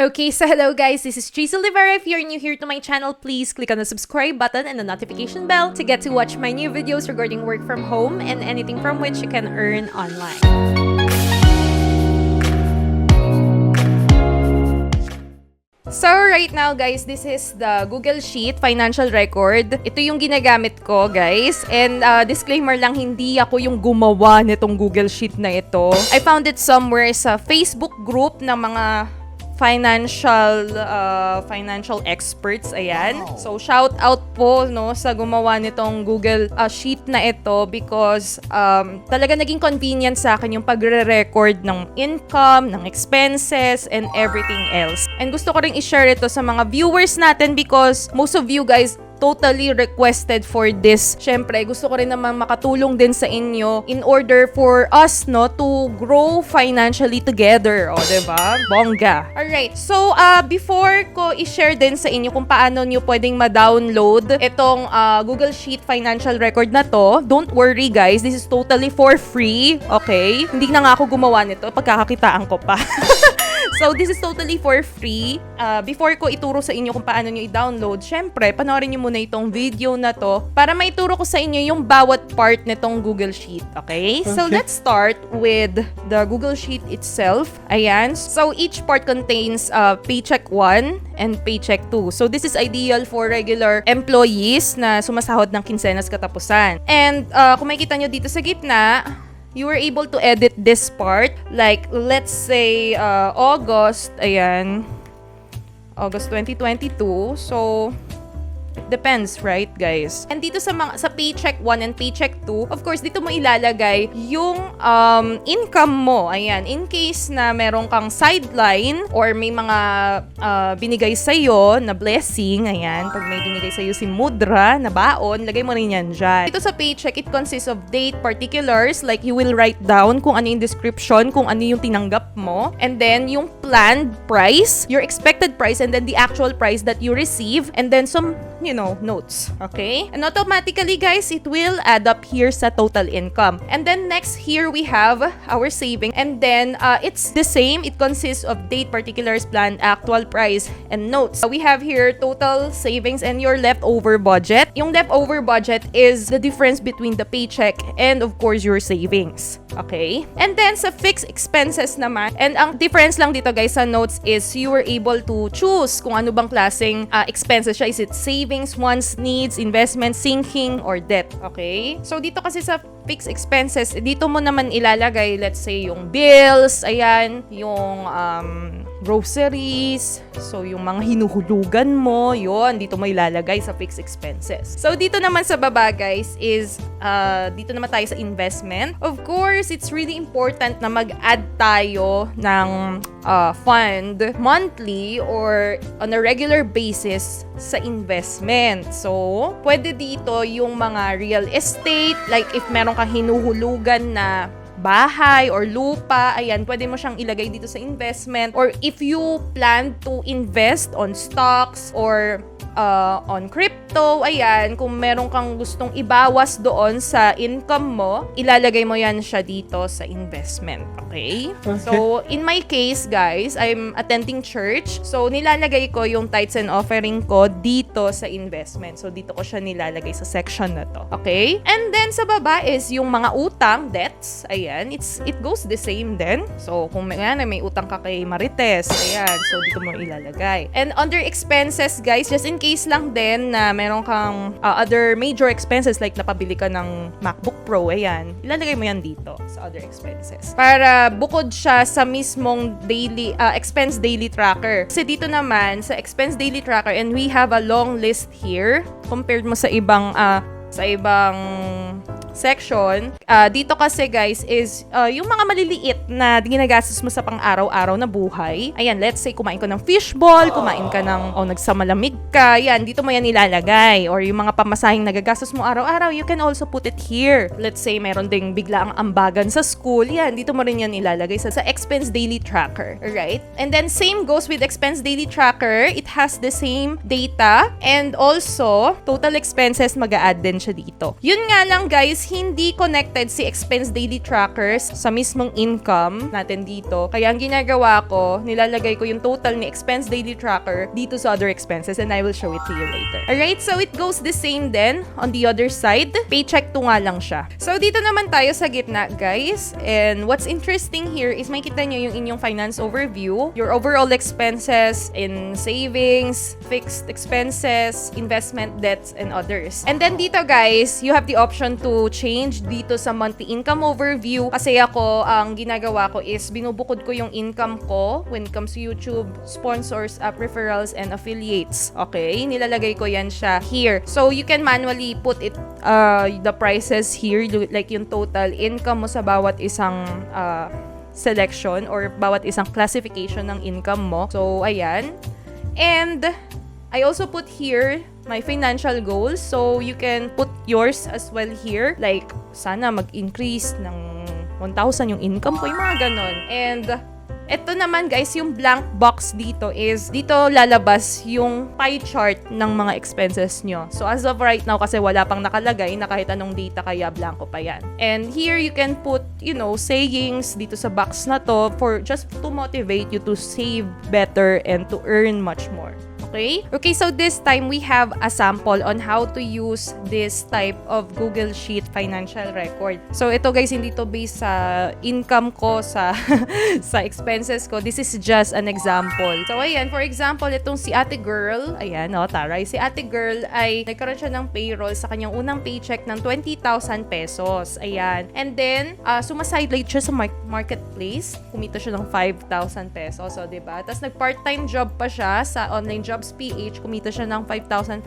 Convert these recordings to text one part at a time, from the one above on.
Okay, so hello guys, this is Triz Olivera. If you're new here to my channel, please click on the subscribe button and the notification bell to get to watch my new videos regarding work from home and anything from which you can earn online. So right now guys, this is the Google Sheet financial record. Ito yung ginagamit ko guys. And disclaimer lang, hindi ako yung gumawa nitong Google Sheet na ito. I found it somewhere sa Facebook group ng mga financial experts, ayan. So shout out po no sa gumawa nitong Google Sheet na ito because talaga naging convenient sa akin yung pagre-record ng income, ng expenses and everything else. And gusto ko ring i-share ito sa mga viewers natin because most of you guys totally requested for this. Syempre, gusto ko rin naman makatulong din sa inyo in order for us no to grow financially together. O, diba? Bongga. Alright. So, before ko i-share din sa inyo kung paano nyo pwedeng ma-download itong Google Sheet financial record na to, don't worry guys. This is totally for free. Okay? Hindi na nga ako gumawa nito. Pagkakakitaan ko pa. So, this is totally for free. Before ko ituro sa inyo kung paano nyo i-download, syempre, panoorin nyo muna itong video na to para maituro ko sa inyo yung bawat part nitong Google Sheet. Okay? So, let's start with the Google Sheet itself. Ayan. So, each part contains Paycheck 1 and Paycheck 2. So, this is ideal for regular employees na sumasahod ng kinsenas katapusan. And, kung makikita nyo dito sa gitna, you were able to edit this part. Like, let's say, August 2022. So, depends, right, guys? And dito sa Paycheck 1 and Paycheck 2, of course, dito mo ilalagay yung income mo. Ayan, in case na meron kang sideline or may mga binigay sa'yo na blessing, ayan, pag may binigay sa'yo si Mudra na baon, lagay mo rin yan dyan. Dito sa Paycheck, it consists of date, particulars, like you will write down kung ano yung description, kung ano yung tinanggap mo, and then yung planned price, your expected price, and then the actual price that you receive, and then some notes. Okay? And automatically, guys, it will add up here sa total income. And then next, here we have our saving. And then, it's the same. It consists of date, particulars, plan, actual price, and notes. We have here total savings and your leftover budget. Yung leftover budget is the difference between the paycheck and, of course, your savings. Okay? And then, sa fixed expenses naman, and ang difference lang dito, guys, sa notes is you were able to choose kung ano bang klaseng expenses siya. Is it savings, wants, needs, investment, sinking, or debt. Okay? So, dito kasi sa fixed expenses, dito mo naman ilalagay, let's say, yung bills, ayan, yung groceries, so yung mga hinuhulugan mo, yon dito mo ilalagay sa fixed expenses. So, dito naman sa baba, guys, is, dito naman tayo sa investment. Of course, it's really important na mag-add tayo ng fund monthly or on a regular basis sa investment. So, pwede dito yung mga real estate, like if meron kang hinuhulugan na bahay or lupa, ayan, pwede mo siyang ilagay dito sa investment. Or if you plan to invest on stocks or on crypto, ayan, kung meron kang gustong ibawas doon sa income mo, ilalagay mo yan siya dito sa investment. Okay? So, in my case, guys, I'm attending church. So, nilalagay ko yung tithes and offering ko dito sa investment. So, dito ko siya nilalagay sa section na to. Okay? And then, sa baba is yung mga utang, debts. Ayan, it goes the same then. So, kung may utang ka kay Marites, ayan, so dito mo ilalagay. And under expenses, guys, just in case lang din na meron kang other major expenses like napabili ka ng MacBook Pro, ayan, ilalagay mo yan dito sa other expenses. Para bukod siya sa mismong daily expense daily tracker. Kasi dito naman sa expense daily tracker, and we have a long list here compared mo sa ibang section. Dito kasi guys is yung mga maliliit na ginagastos mo sa pang-araw-araw na buhay. Ayan, let's say kumain ka ng fishball, kumain ka ng nagsamalamig ka. Yan, dito mo yan ilalagay. Or yung mga pamasahing nagagastos mo araw-araw, you can also put it here. Let's say meron ding bigla ang ambagan sa school. Yan, dito mo rin yan ilalagay sa expense daily tracker. Alright? And then same goes with expense daily tracker. It has the same data and also total expenses mag-a-add din siya dito. Yun nga lang guys, hindi connected si expense daily trackers sa mismong income natin dito. Kaya ang ginagawa ko, nilalagay ko yung total ni expense daily tracker dito sa other expenses and I will show it to you later. Alright, so it goes the same then on the other side. Paycheck 2 nga lang siya. So dito naman tayo sa gitna, guys. And what's interesting here is makita nyo yung inyong finance overview, your overall expenses in savings, fixed expenses, investment, debts, and others. And then dito, guys, you have the option to change dito sa monthly income overview. Kasi ako, ang ginagawa ko is binubukod ko yung income ko when it comes to YouTube, sponsors, app referrals, and affiliates. Okay? Nilalagay ko yan siya here. So, you can manually put it, the prices here, like yung total income mo sa bawat isang selection or bawat isang classification ng income mo. So, ayan. And I also put here my financial goals. So, you can put yours as well here. Like, sana mag-increase ng 1,000 yung income ko, yung mga ganon. And ito naman, guys, yung blank box dito is, dito lalabas yung pie chart ng mga expenses nyo. So, as of right now, kasi wala pang nakalagay na kahit anong data, kaya blanco pa yan. And here, you can put, sayings dito sa box na to for just to motivate you to save better and to earn much more. Okay, so this time we have a sample on how to use this type of Google Sheet financial record. So ito, guys, hindi to based sa income ko, sa sa expenses ko. This is just an example. So ayan, for example, itong si Ate Girl, ayan, taray. Si Ate Girl ay nagkaroon siya ng payroll sa kanyang unang paycheck ng 20,000 pesos. Ayan. And then, sumasidelight siya sa marketplace. Kumita siya ng 5,000 pesos. So, diba? Tapos nag-part-time job pa siya sa online jobs PH, kumita siya ng 5,500.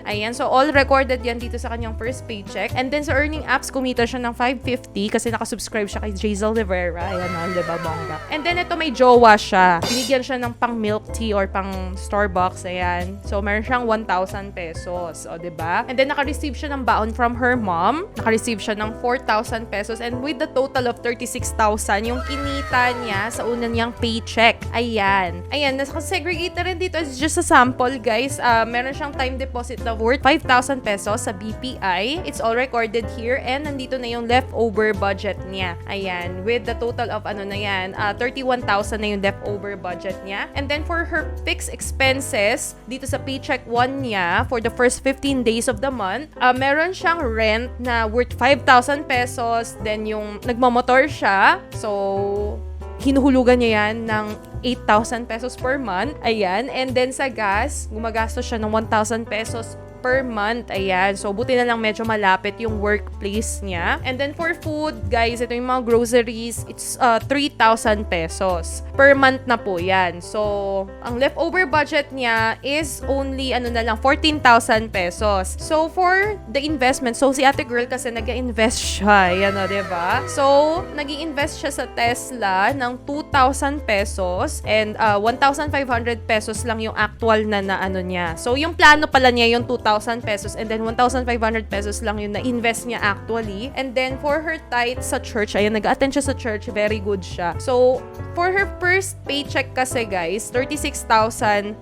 Ayan, so all recorded yan dito sa kanyang first paycheck. And then sa earning apps, kumita siya ng 550 kasi nakasubscribe siya kay Jazel Rivera. Ayan, diba, bongga. And then ito, may jowa siya. Binigyan siya ng pang milk tea or pang Starbucks. Ayan. So meron siyang 1,000 pesos. O, diba? And then naka-receive siya ng baon from her mom. Naka-receive siya ng 4,000 pesos. And with the total of 36,000, yung kinita niya sa unang niyang paycheck. Ayan. Ayan, nasa-segregate na rin dito. Just a sample, guys. Meron siyang time deposit na worth 5,000 pesos sa BPI. It's all recorded here. And nandito na yung leftover budget niya. Ayan. With the total of 31,000 na yung leftover budget niya. And then for her fixed expenses, dito sa paycheck 1 niya, for the first 15 days of the month, meron siyang rent na worth 5,000 pesos. Then yung nagmamotor siya. So, hinuhulugan niya yan ng 8,000 pesos per month. Ayan. And then sa gas, gumagastos siya ng 1,000 pesos per month. Ayan. So, buti na lang medyo malapit yung workplace niya. And then for food, guys, ito yung mga groceries, it's 3,000 pesos per month na po yan. So, ang leftover budget niya is only, 14,000 pesos. So, for the investment, so si Ate Girl kasi nag-invest siya. Ayan, diba? So, nag-invest siya sa Tesla ng 2,000 pesos and 1,500 pesos lang yung actual na niya. So, yung plano pala niya yung 2,000 pesos and then 1,500 pesos lang yung na-invest niya actually. And then for her tithe sa church, ayan, nag-attend siya sa church, very good siya. So, for her first paycheck kasi, guys, 36,050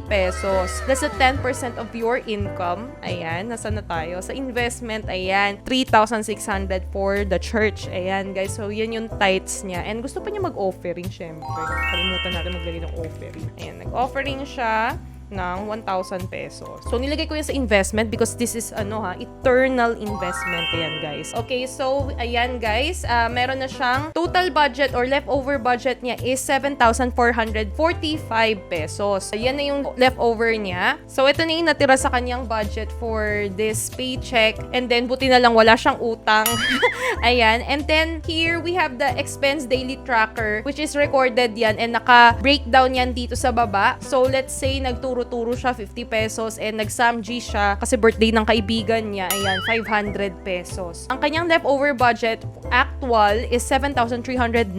pesos. That's a 10% of your income. Ayan, nasa na tayo? Sa investment, ayan, 3,600 for the church. Ayan, guys, so yan yung tithes niya. And gusto pa niya mag-offering, syempre. Kalimutan natin maglagay ng offering. Ayan, nag-offering siya ng 1,000 pesos. So, nilagay ko yan sa investment because this is, eternal investment. Ayan, guys. Okay, so, ayan, guys. Meron na siyang total budget or leftover budget niya is 7,445 pesos. Ayan na yung leftover niya. So, ito na yung natira sa kanyang budget for this paycheck. And then, buti na lang wala siyang utang. Ayan. And then, here we have the expense daily tracker which is recorded yan and naka-breakdown yan dito sa baba. So, let's say, nagturo siya 50 pesos and nag-samji siya kasi birthday ng kaibigan niya, ayan, 500 pesos. Ang kanyang leftover budget actual is 7,395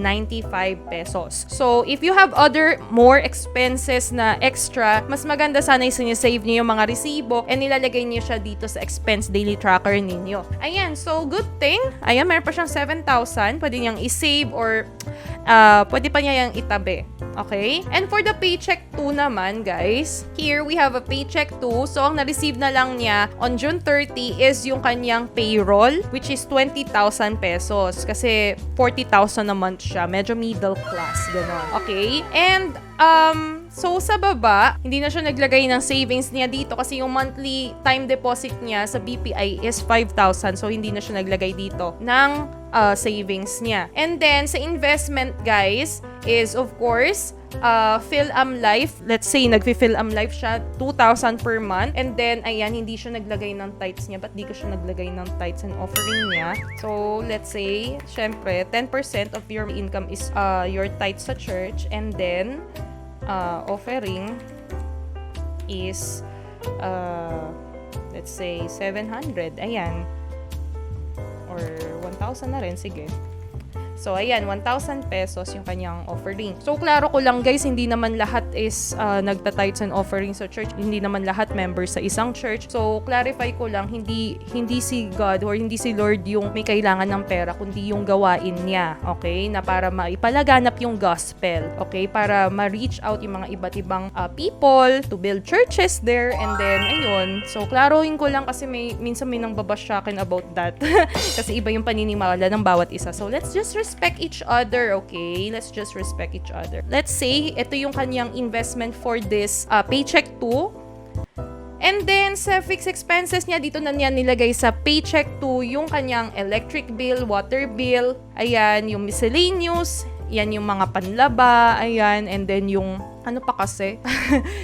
pesos. So, if you have other more expenses na extra, mas maganda sana save niyo yung mga resibo and nilalagay niyo siya dito sa expense daily tracker ninyo. Ayan, so good thing. Ayan, meron pa siyang 7,000. Pwede niyang i-save or pwede pa niya yung itabi. Okay? And for the paycheck 2 naman, guys, Here, we have a paycheck 2. So, ang na-receive na lang niya on June 30 is yung kanyang payroll, which is 20,000 pesos. Kasi 40,000 a month siya. Medyo middle class, gano'n. Okay? And, so sa baba, hindi na siya naglagay ng savings niya dito kasi yung monthly time deposit niya sa BPI is 5,000. So, hindi na siya naglagay dito ng savings niya. And then, sa investment, guys, is of course, PhilAm Life. Let's say, nag-PhilAm Life siya, 2,000 per month. And then, ayan, hindi siya naglagay ng tithes niya. Ba't di ko siya naglagay ng tithes and offering niya? So, let's say, syempre, 10% of your income is your tithes sa church. And then, offering is, let's say, 700. Ayan. Or 1,000 na rin, sige. So, ayan, 1,000 pesos yung kanyang offering. So, klaro ko lang guys, hindi naman lahat is nagta-tithes and offering sa church. Hindi naman lahat members sa isang church. So, clarify ko lang, hindi si God or hindi si Lord yung may kailangan ng pera, kundi yung gawain niya. Okay? Na para maipalaganap yung gospel. Okay? Para ma-reach out yung mga iba't ibang people to build churches there. And then, ayun. So, klarohin ko lang kasi minsan may nang babasyakin about that. Kasi iba yung paninimala ng bawat isa. So, let's just respect each other, okay? Let's just respect each other. Let's say, ito yung kanyang investment for this paycheck 2. And then, sa fixed expenses niya, dito na niya nilagay sa paycheck 2 yung kanyang electric bill, water bill, ayan, yung miscellaneous, yan yung mga panlaba, ayan, and then yung ano pa kasi,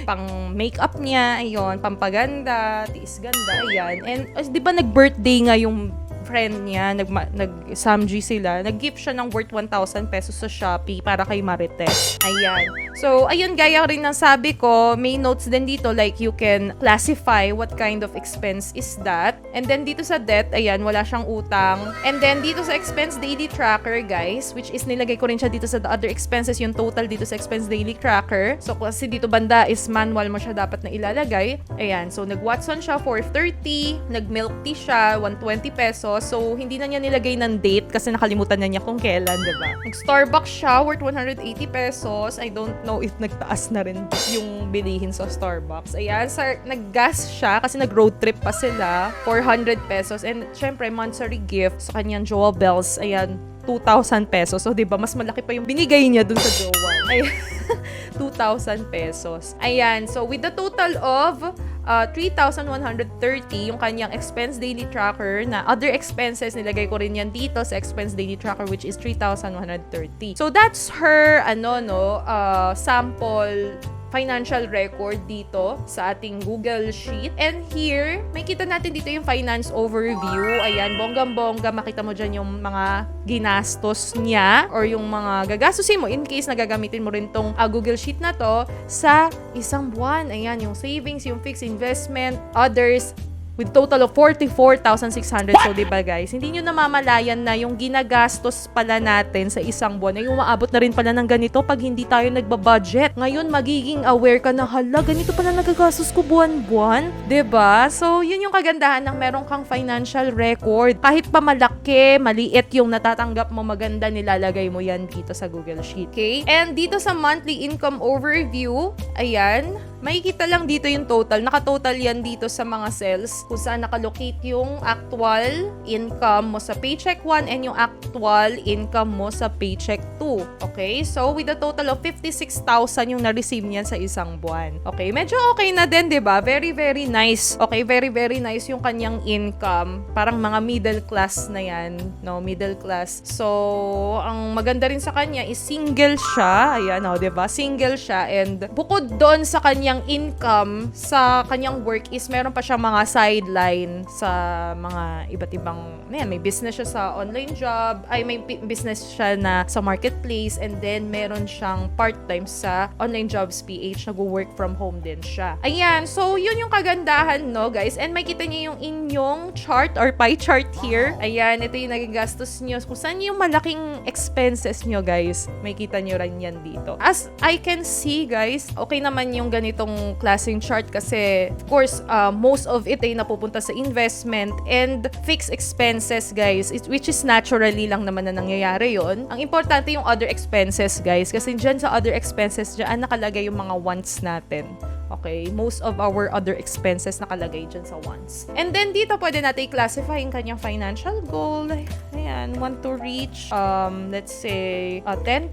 pang makeup niya, ayun, pampaganda, tiis ganda, ayan. And, di ba nag-birthday nga yung friend niya, nag-Samji sila, nag-gift siya ng worth 1,000 pesos sa Shopee para kay Marites. Ayan. So, ayun, gaya rin ng sabi ko, may notes din dito, like you can classify what kind of expense is that. And then dito sa debt, ayan, wala siyang utang. And then dito sa expense daily tracker, guys, which is nilagay ko rin siya dito sa the other expenses, yung total dito sa expense daily tracker. So, kasi dito banda is manual mo siya dapat na ilalagay. Ayan. So, nag-Watson siya for 30, nag-milk tea siya, 120 pesos. So, hindi na niya nilagay ng date kasi nakalimutan na niya kung kailan, diba? Nag-Starbucks siya worth 180 pesos. I don't know if nagtaas na rin yung bilihin sa Starbucks. Ayan, nag-gas siya kasi nag-road trip pa sila. 400 pesos. And, syempre, monthly gift sa kanyang Jowa Bells. Ayan, 2,000 pesos. So, diba, mas malaki pa yung binigay niya dun sa Jowa. Ayan, 2,000 pesos. Ayan, so with the total of 3,130 yung kanyang expense daily tracker na other expenses, nilagay ko rin yan dito sa expense daily tracker which is 3,130. So that's her sample financial record dito sa ating Google Sheet. And here, may kita natin dito yung finance overview. Ayan, bonggang-bongga. Makita mo dyan yung mga ginastos niya or yung mga gagastusin mo in case na gagamitin mo rin tong Google Sheet na to sa isang buwan. Ayan, yung savings, yung fixed investment, others, with total of 44,600. So, diba guys, hindi nyo namamalayan na yung ginagastos pala natin sa isang buwan ay umaabot na rin pala ng ganito pag hindi tayo nagbabudget. Ngayon, magiging aware ka na, hala, ganito pala nagagastos ko buwan-buwan. Diba? So, yun yung kagandahan ng meron kang financial record. Kahit pa malaki, maliit yung natatanggap mo, maganda, nilalagay mo yan dito sa Google Sheet. Okay? And dito sa monthly income overview, ayan, makikita lang dito yung total. Naka-total yan dito sa mga cells kung saan nakalocate yung actual income mo sa paycheck 1 and yung actual income mo sa paycheck 2. Okay? So, with a total of 56,000 yung na-receive niyan sa isang buwan. Okay? Medyo okay na din, diba? Very, very nice. Okay? Very, very nice yung kanyang income. Parang mga middle class na yan. No? Middle class. So, ang maganda rin sa kanya is single siya. Ayan, diba? Single siya. And bukod doon sa kanyang income sa kanyang work is meron pa siyang mga sideline sa mga iba't ibang, may business siya sa online job, may business siya na sa marketplace, and then meron siyang part-time sa online jobs PH, nag-work from home din siya. Ayan, so yun yung kagandahan, no guys, and makita niyo yung inyong chart or pie chart here. Ayan, ito yung nagagastos niyo, kung saan yung malaking expenses niyo guys, makita niyo rin yan dito. As I can see guys, okay naman yung ganitong klaseng chart kasi of course most of it ay napupunta sa investment and fixed expenses guys, which is naturally lang naman na nangyayari yon. Ang importante yung other expenses guys kasi dyan sa other expenses dyan nakalagay yung mga wants natin. Okay? Most of our other expenses nakalagay dyan sa wants. And then dito pwede natin i-classify yung kanyang financial goal. Ayan, want to reach, let's say, 10,000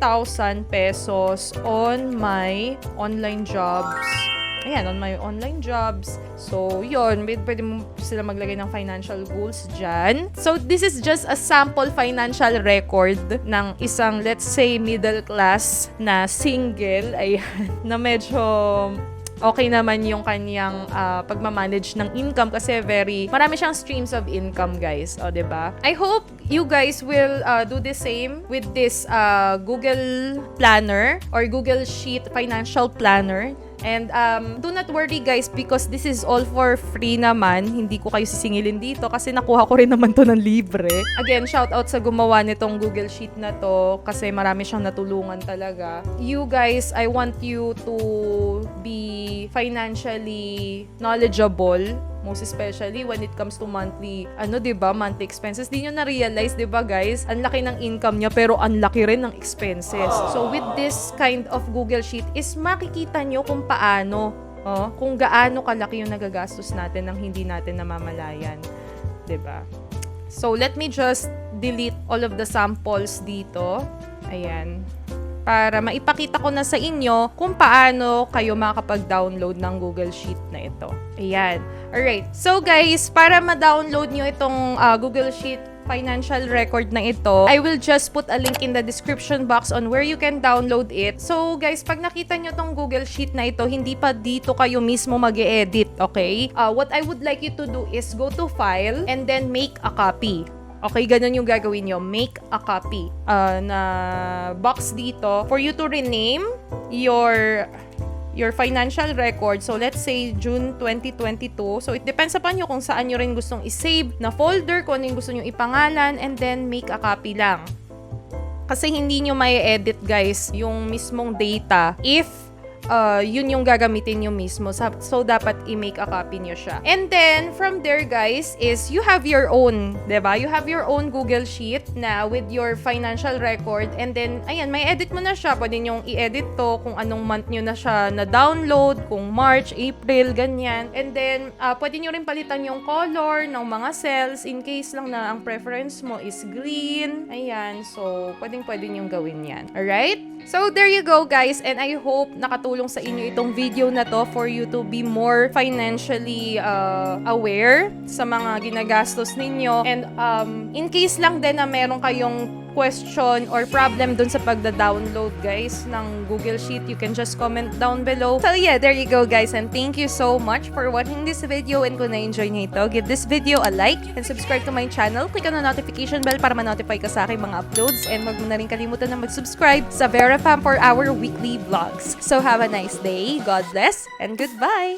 pesos on my online jobs. Ayan, on my online jobs. So, yun, pwede mo sila maglagay ng financial goals dyan. So, this is just a sample financial record ng isang, let's say, middle class na single. Ayan, na medyo okay naman yung kanyang pagmamanage ng income kasi marami siyang streams of income, guys. O, diba? I hope you guys will do the same with this Google Planner or Google Sheet financial planner. And do not worry guys because this is all for free naman. Hindi ko kayo sisingilin dito kasi nakuha ko rin naman to ng libre. Again, shout out sa gumawa nitong Google Sheet na to kasi marami siyang natulungan talaga. You guys, I want you to be financially knowledgeable. Most especially when it comes to monthly, monthly expenses. Di nyo na-realize, guys? Ang laki ng income niya, pero ang laki rin ng expenses. So, with this kind of Google Sheet, is makikita nyo kung paano, kung gaano kalaki yung nagagastos natin nang hindi natin namamalayan. Diba? So, let me just delete all of the samples dito. Ayan. Para maipakita ko na sa inyo kung paano kayo makakapag-download ng Google Sheet na ito. Ayan. Alright. So guys, para ma-download nyo itong Google Sheet financial record na ito, I will just put a link in the description box on where you can download it. So guys, pag nakita nyo tong Google Sheet na ito, hindi pa dito kayo mismo mag-e-edit, okay? What I would like you to do is go to File and then make a copy. Okay, ganun yung gagawin nyo. Make a copy na box dito for you to rename your financial record. So, let's say June 2022. So, it depends upon nyo kung saan nyo rin gustong isave na folder, kung ano yung gusto nyo ipangalan, and then make a copy lang. Kasi hindi nyo may edit guys, yung mismong data if yun yung gagamitin nyo mismo. So, dapat i-make a copy nyo siya. And then, from there, guys, is you have your own, diba? You have your own Google Sheet na with your financial record. And then, ayan, may edit mo na siya. Pwede nyong i-edit to kung anong month nyo na siya na-download, kung March, April, ganyan. And then, pwede nyo rin palitan yung color ng mga cells in case lang na ang preference mo is green. Ayan, so, pwede nyong gawin yan. Alright? So, there you go, guys. And I hope nakatulong sa inyo itong video na to for you to be more financially aware sa mga ginagastos ninyo. And in case lang din na meron kayong question or problem dun sa pagda-download, guys, ng Google Sheet, you can just comment down below. So, yeah, there you go, guys. And thank you so much for watching this video. And kung na-enjoy nyo ito, give this video a like and subscribe to my channel. Click on the notification bell para ma-notify ka sa aking mga uploads. And wag mo na rin kalimutan na mag-subscribe sa Verafam for our weekly vlogs. So, have a nice day. God bless and goodbye!